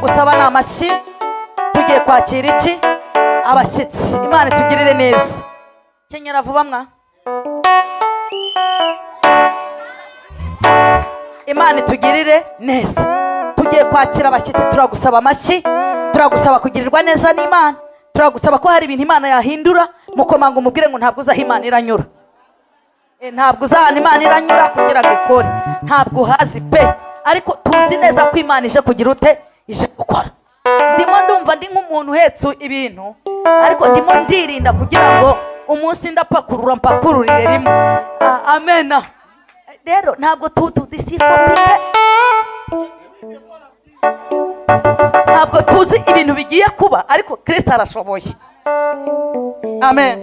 gusaba ni amashyi. Tugiye kwakira iki? Abashyitsi. Imana itugirire neza. Kenyera vuba mwa. Imana itugirire neza. Tugiye kwakira abashyitsi, turagusaba amashyi, turagusaba kugirirwa neza n'Imana, turagusaba ko hari ibintu Imana yahindura. Mukomanga umubwire ngo ntabwo uzaha Imana iranyura. Ntabwo uzahana Imana iranyura kugira ngo ikore. Ntabwo uhazi pe, ariko tuzi neza ko Imana ije kugira ute, ije gukora. Ndimo ndumva ndi nk'umuntu uhetse ibintu, ariko ndimo ndirinda kugira ngo umunsi ndapakurura mpakururire rimwe. Amena. Rero ntabwo tudisifapike, ntabwo tuzi ibintu bigiye kuba, ariko Kristo arashoboye. Amen.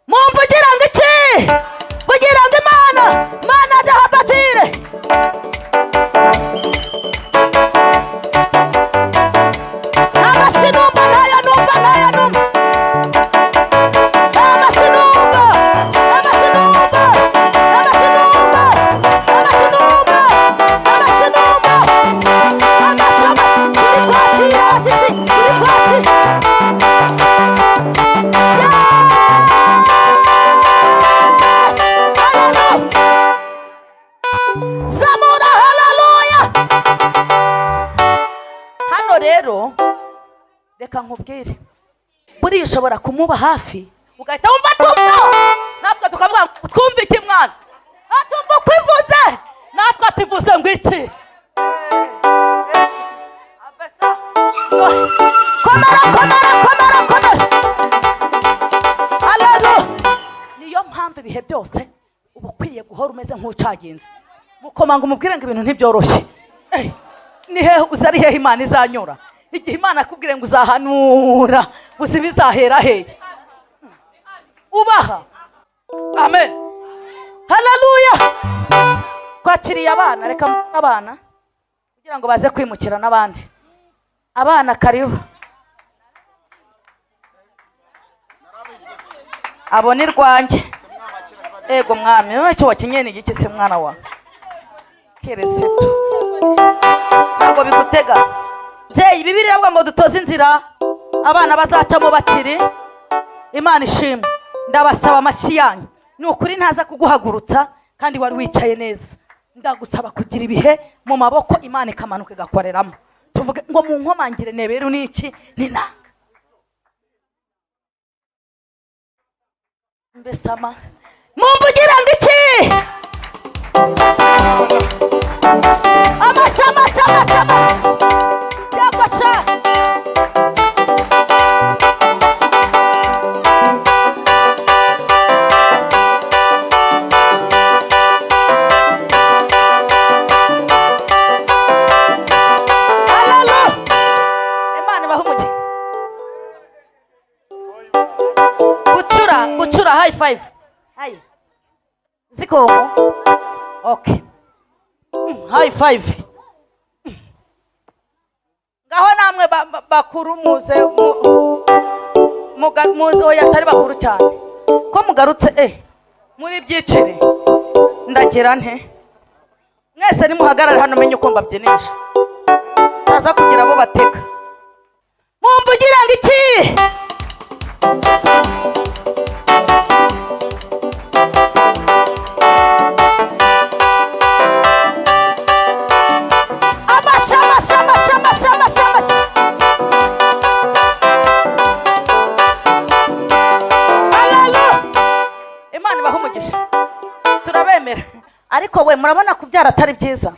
Mumvugira ngo iki? Vugira ngo Imana adahabatire. Amashinumba ntaya numva. Rero reka nkubwire, buri ushobora kumuba hafi ugahita wumva tumva, natwe tukavuga twumva iki mwana, atumva kwivuze, natwe ativuze ngo iki. Komera. Haleluya. Niyo mpamvu ibihe byose uba ukwiye guhora umeze nk'ucaginze. Mukomanga umubwire ngo ibintu ntibyoroshye. Ni hehe uzari hehe Imana izanyura? Igihe Imana akubwire ngo uzahanura, gusa bizahera hehe? Ubaha. Amen. Haleluya. Kwakiriye abana, reka abana kugira ngo baze kwimukira n'abandi. Abana karibu. Abone rwanjye. Ego mwami, nicyo wakinyene igiki se mwana wa? Kereseto. Ntabwo bigutega. Byeyi Bibiliya avuga ngo dutoze inzira abana bazacamo bakiri. Imana ishimwe. Ndabasaba amashyi yanyu. Ni ukuri ntaza kuguhagurutsa kandi wari wicaye neza. Ndagusaba kugira ibihe mu maboko Imana ikamanuka igakoreramo. Tuvuge ngo mu nkomangire neberu niki ninanga. Mbesama. Mumvugira ngo iki? Amashama. Yakasha. Haleluya. Imana bahumuye. Bucura high five. Hai. Ziko. Okay. High five. Ngaho namwe bakuru muze oya atari bakuru cyane ko mugarutse muri byicire ndagira nte mwese nimuhagarare hano menye uko mbabyinisha taza kugira abo bateka. Mumvugira ngo iki? Ariko we murabona kubyara atari byiza.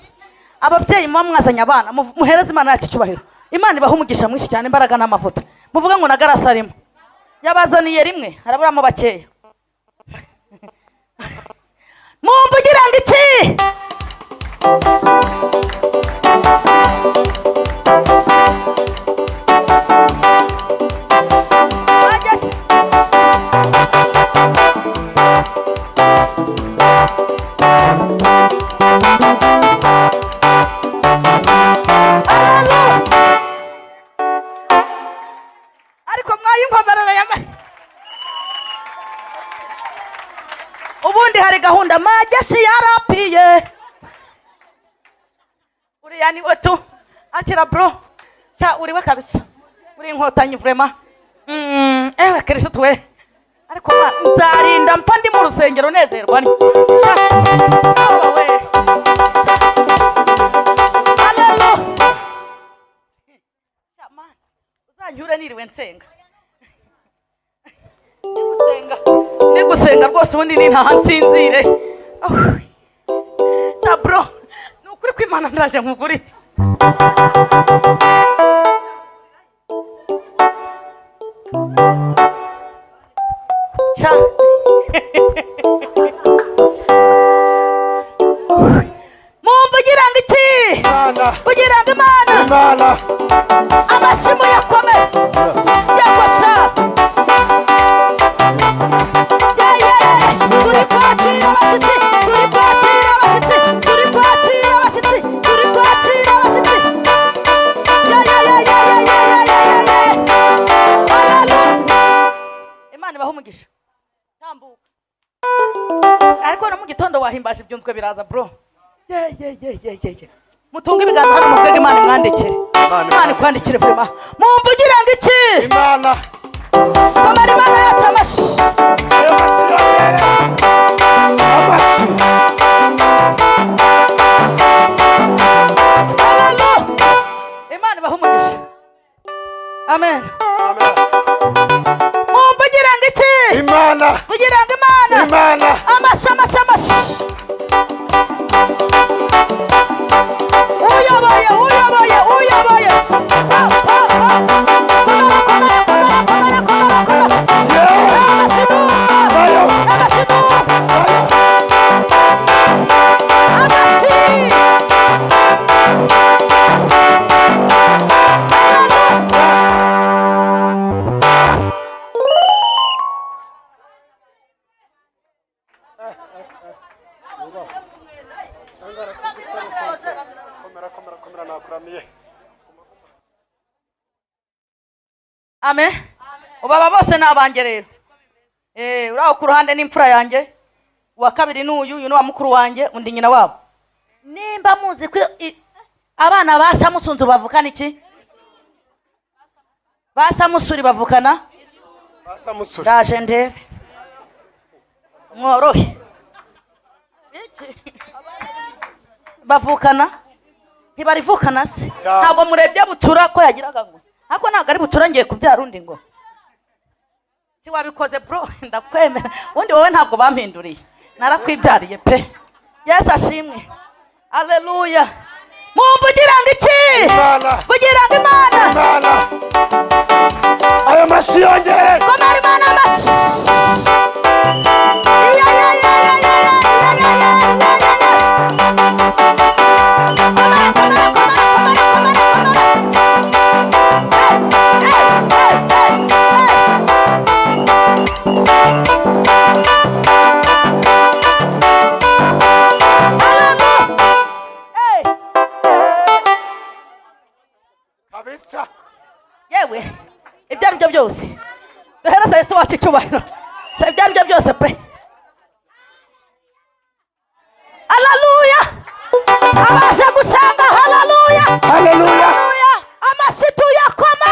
Ababyeyi mwazanye abana muhereze Imana yacu cyubahiro. Imana ibahumugisha mwinshi cyane imbaraga n'amavuta. Muvuga ngo nagarasa rimwe. Yabazaniye rimwe haraburamo bakeya. Mumvugira ngo iki? Ubundi hari gahunda Majesi yarapiye. Uriya ni wetu akira bro sha uriwe kabisa uri inkotanyi vrema ewe Kristo we ariko nzarinda mpfa ndi mu rusengero nezerwa ni sha we haleluya sha man uzanyure niriwe nsenga ndi gusenga rwose ubundi ni ntaha nsinzire sha bro ni ukuri kw'Imana ndaje nkuguri sha mumvugira ngo iki kugira ngo Imana amashimo yakome yakosha turi kwakira abashyitsi turi kwakira abashyitsi turi kwakira abashyitsi turi kwakira abashyitsi Imana ibahe umugisha tambuka ariko no mu gitondo wahimbaje ibyunzwe biraza bro mutunga ibiganza hano mubwege Imana imwandikire Imana ikwandikire vrema mumvugira ngo iki Imana kamara Imana yacu amashi Imana ibahe umugisha amen mumvugira ngo iki Imana vugira ngo Imana amashi uyoboye amen ubaba bose nabange rero uraho ku ruhande n'imfura yanjye uwa kabiri n'uyu ni wa mukuru wanjye undi nyina wabo nimba muzi ko abana ba Samusunzu bavukana iki ba Samusuri bavukana ndaje ndebe mworohe bavukana ntibarivukana se ntabwo murebye bucura ko yagiraga ngo ariko ntabwo ari bucura ngiye kubyara undi ngo si wabikoze bro ndakwemera undi wowe ntabwo bampinduriye narakwibyariye pe Yesu ashimwe haleluya mumvugira ngo iki vugira ngo Imana ayo mashi yongere komera Imana amashi yewe ibyo ari byo byose duhereza Yesu wacu icyubahiro ibyo ari byo byose pe haleluya abasha gusanga haleluya amashyi tuyakoma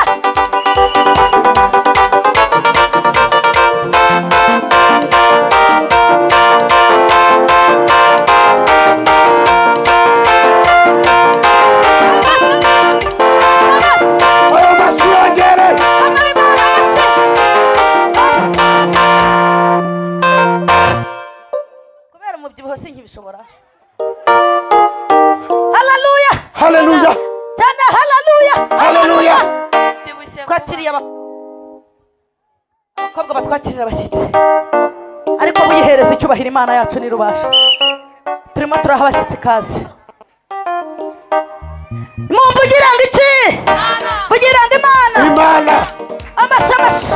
sinkibishobora haleluya cyane haleluya twakiriye abakobwa batwakirira abashyitsi ariko muyihereza icyubahiro Imana yacu nirubasha turimo turaha abashyitsi kazi mumvugira ngo iki vugira ngo Imana amashamashi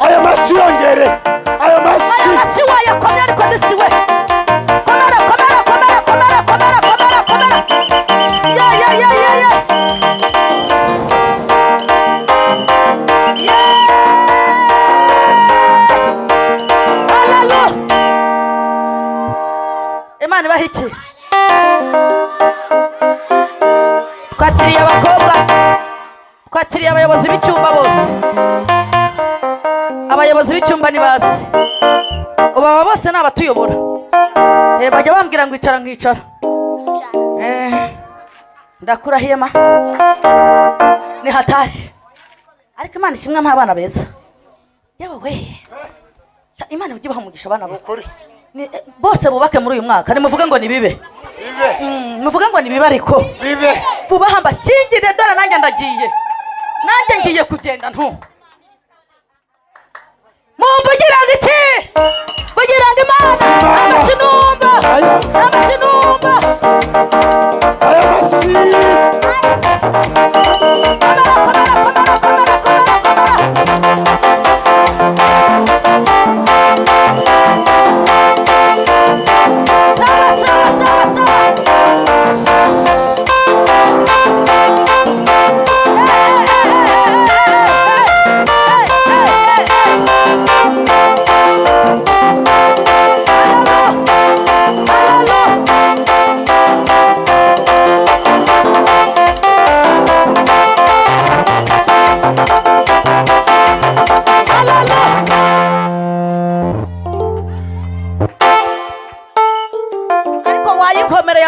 ayo mashi yongere ayo mashi wayakomye ariko ndisiwe komera Imana ibahe iki twakiriye abakobwa, twakiriye abayobozi b'icyumba bose. Abayobozi b'icyumba ni bazi, ubu aba bose ni abatuyobora. Bajya bambwira ngo icara nkicara. Ndakurahiye ma, ni hatari, ariko Imana ishimwe nk'abana beza. Yewe we, Imana ujye ibaha umugisha abana bose bubake muri uyu mwaka. Nimuvuge ngo ni bibe, muvuge ngo ni bibe, ariko bibe vuba aha mbashyingire, dore nanjye ndagiye, nanjye ngiye kugenda. Mumvugira ngo iki? Vugira ngo Imana. Amasinumba, amasinumba, aya masi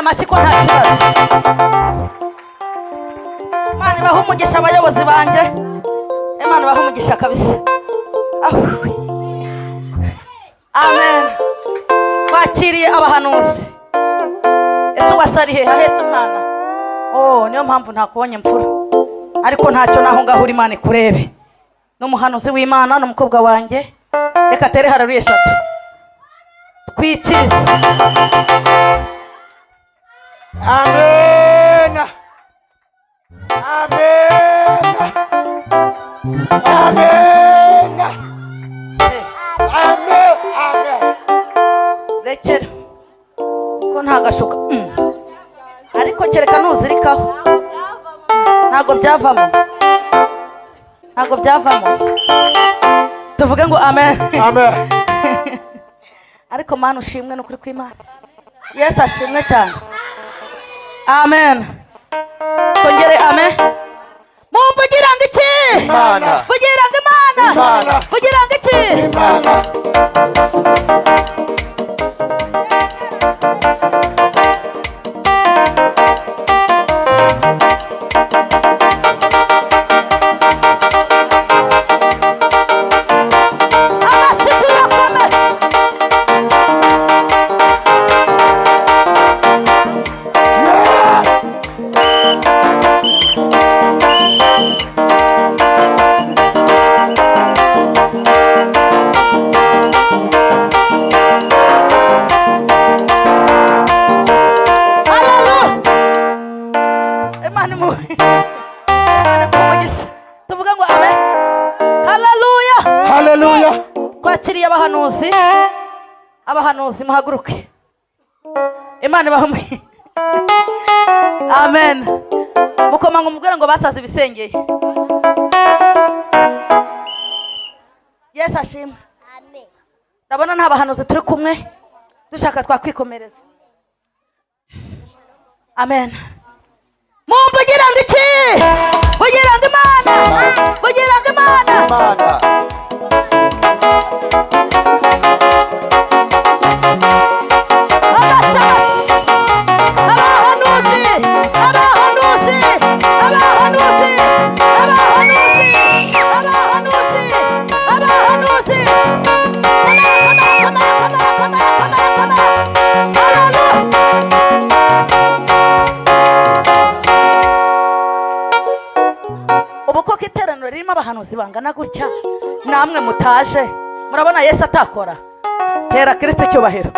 amashyi ko nta kibazo. Imana ibaha umugisha abayobozi banjye, Imana ibaha umugisha kabisa. Amen. Twakiriye abahanuzi. Ese uwasari he? Ahetse umwana. Niyo mpamvu ntakubonye mfura, ariko ntacyo naho ngahura Imana ikurebe. N'umuhanuzi w'Imana n'umukobwa wanjye, reka tere haleluya 3 twikirize. Amen. Amen. Amen. Amen. Amen. Rekera ko nta gashuka, ariko kereka nuzirikaho ntago byavamo, ntago byavamo. Tuvuge ngo amen. Amen. Ariko Mana ushimwe n'ukuri kw'Imana. Yesu ashimwe cyane. Amen. Kongere amen. Mumvugira ngo iki? Imana. Vugira ngo Imana. Imana. Vugira ngo iki? Imana. Twakiriye abahanuzi, abahanuzi muhaguruke. Imana ibahe. Amen. Mukoma ngo mubwire ngo basaze ibisengeye. Yesu ashimwe. Amen. Ndabona nta bahanuzi turi kumwe, dushaka twakwikomereza. Amen. Mumvugira ngo iki? Vugira ngo Imana. Vugira ngo Imana. Ririmo abahanuzi bangana gutya, namwe mutaje murabona Yesu atakora. Hera Kristo cyubahiro.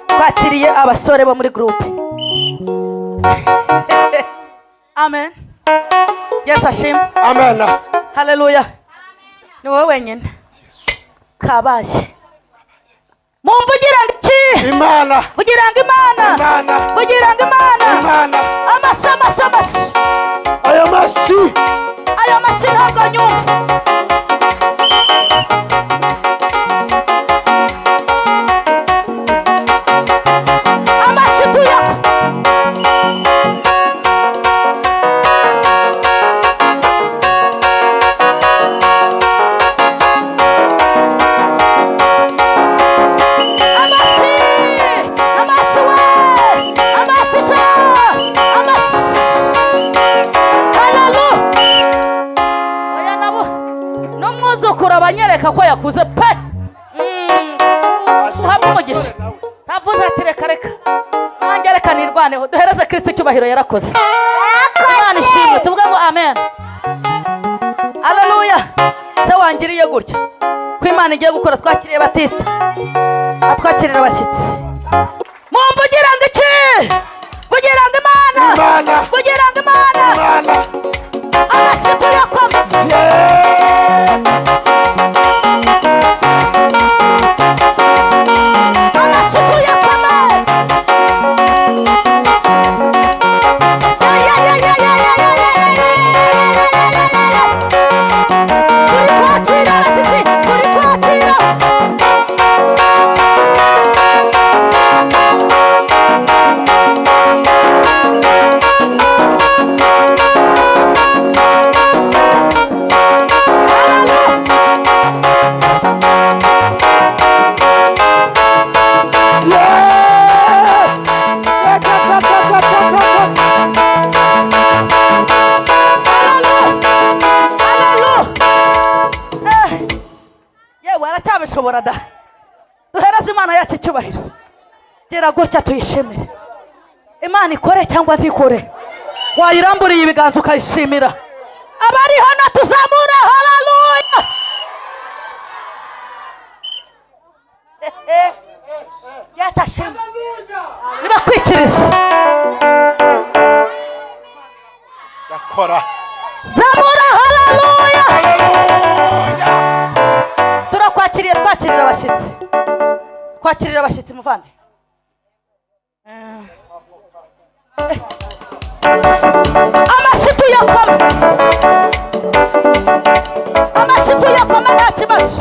Twakiriye abasore bo muri groupe. Amen. Yesu ashimwe. Amen. Haleluya. Ni wowe wenyine kabaye. Mumvugira ngo iki? Imana. Vugira ngo Imana. Imana. Vugira ngo Imana. Imana. Amashyi. Ayo mashyi. Ayo mashyi ntabwo nyumva. Amashyi tuyako. anyereka ko yakuze pe. Uhabwe umugisha. Ntavuze ati reka reka nanjye reka nirwaneho duhereze Kristo icyubahiro yarakoze. Imana ishimwe tuvuge ngo amen. Haleluya. Se wangiriye gutya ko Imana igiye gukora. Twakiriye Batista, atwakirira abashyitsi. Mumvugira ngo iki? Vugira ngo Imana, vugira ngo Imana, amashyi tuyakome. Da duhereze Imana yacu icyubahiro. Gera gutya tuyishimire. Imana ikore cyangwa ntikore, wayiramburiye ibiganza ukayishimira. Abari hano tuzamura haleluya. Yes ashimwe. Nibakwikiriza yakora. Zamura haleluya. Turakwakiriye, twakirira abashyitsi. Twakirira abashyitsi muvande. Amashyi tuyakoma. Amashyi tuyakoma nta kibazo.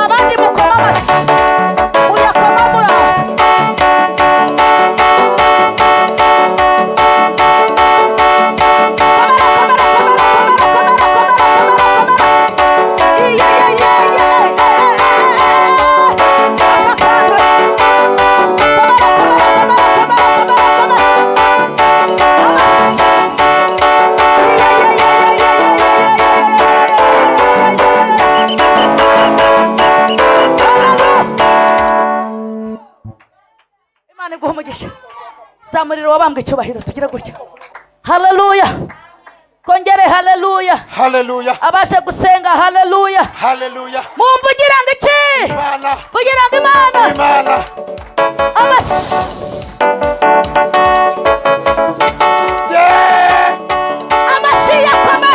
Abandi mukoma amashyi. Uyakoma muraho. Zamuriro wabambwe icyubahiro tugira gutya. Haleluya. Kongere haleluya. Haleluya. Abashe gusenga haleluya. Haleluya. Mumvugira ngo iki? Imana. Vugira ngo Imana. Imana. Amashyi yakome.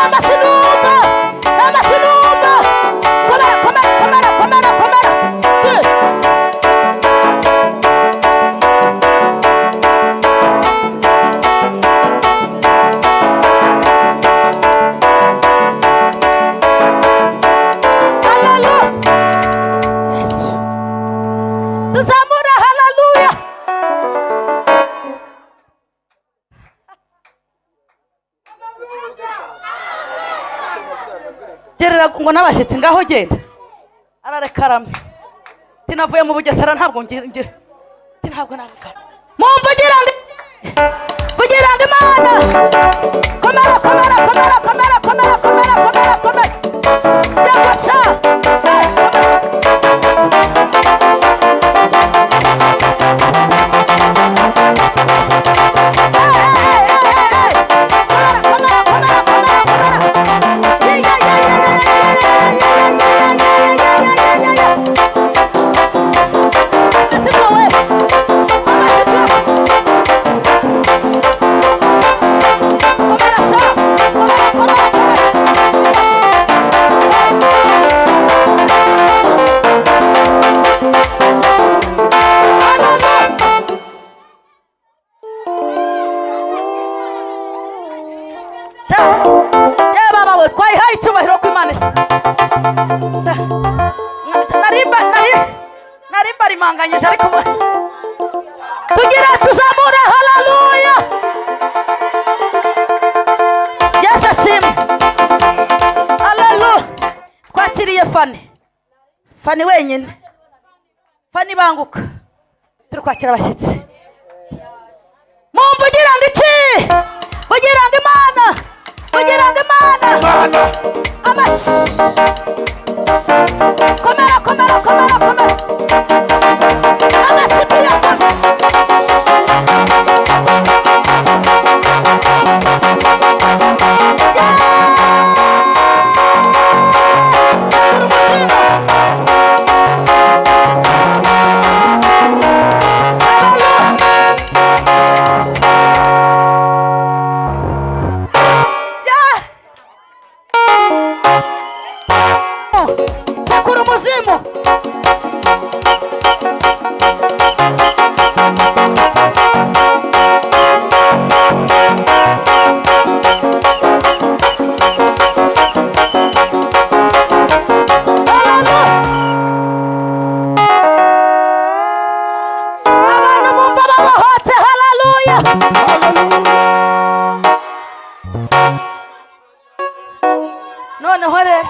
Amasinumba. Komera. Tuzamura haleluya. Gerera ngo n'abashyitsi ngaho genda. Ararekarame. Tinavuye mu Bugesera ntabwo ngira. Ntabwo naruka. Mumvugira ngo vugira ngo Imana. Komera. Yagosha. Twayihaye icyubahiro ku Imana. Narimba rimanganyije ariko tugira tuzamura haleluya. Yesu ashimwe. Haleluya. Twakiriye Fani wenyine. Fani banguka. turi kwakira abashyitsi mumvugira ngo iki vugira ngo imana vugira ngo imana Imana. amashyi komera komera komera komera amashyi tuyakome sekura umuzimu abantu bumva babohotse haleluya noneho rero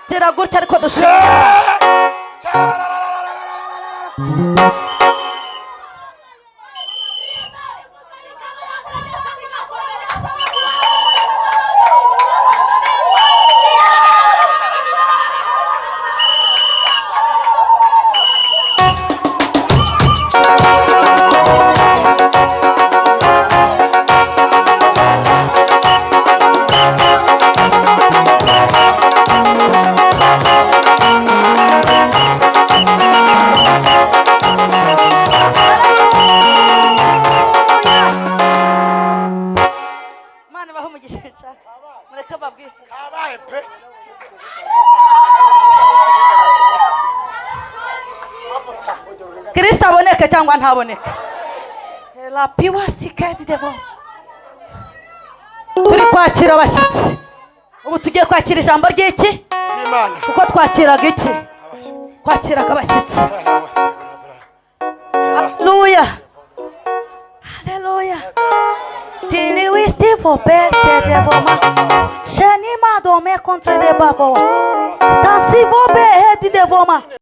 gira gutya ariko dushira Imana ibahe umugisha mureke babwire Kabaye pe. Kristo aboneke cyangwa ntaboneke la piwa sikedi devo turi kwakira abashyitsi ubu tugiye kwakira ijambo ry'iki Imana. kuko twakiraga iki Abashyitsi. twakiraga abashyitsi Haleluya. haleluya haleluya tili wisti fo perte devoma shenima dome contre de bavo stansi vo be hedi devoma